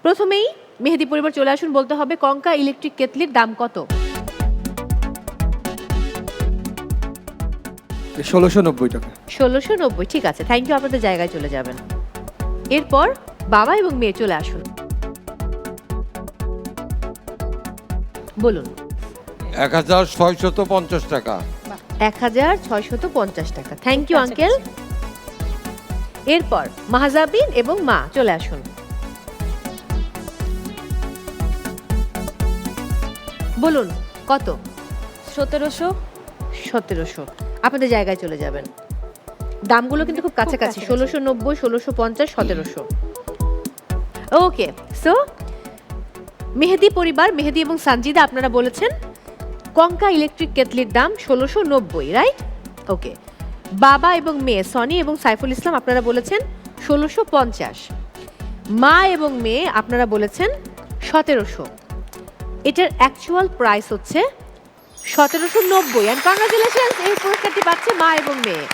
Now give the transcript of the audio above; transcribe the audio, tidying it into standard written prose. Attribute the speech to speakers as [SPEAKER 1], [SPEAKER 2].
[SPEAKER 1] প্রথমেই মেহেদি পরিবার চলে আসুন, বলতে হবে কঙ্কা ইলেকট্রিক কেটলির দাম কত?
[SPEAKER 2] 1690 টাকা।
[SPEAKER 1] 1690, ঠিক আছে, থ্যাংক ইউ, আপনাদের জায়গায় চলে যাবেন। এরপর বাবা এবং মেয়ে চলে আসুন, বলুন।
[SPEAKER 3] 1650 টাকা।
[SPEAKER 1] 1650 টাকা, থ্যাংক ইউ আঙ্কেল। এরপর মাহজাবিন এবং মা চলে আসুন, বলুন কত?
[SPEAKER 4] 1700।
[SPEAKER 1] 1700, আপনাদের জায়গায় চলে যাবেন। দামগুলো কিন্তু খুব কাছাকাছি, 1690, 1650, 1700। ওকে, সো মেহেদি পরিবার, মেহেদি এবং সানজিদা, আপনারা বলেছেন কঙ্কা ইলেকট্রিক কেটলির দাম 1690, রাইট? ওকে। বাবা এবং মেয়ে সনি এবং সাইফুল ইসলাম, আপনারা বলেছেন 1650। মা এবং মেয়ে আপনারা বলেছেন 1700। এটার অ্যাকচুয়াল প্রাইস হচ্ছে 1790। এন্ড কংগ্রাচুলেশনস, এই পুরস্কারটি পাচ্ছে মা এবং মেয়ে।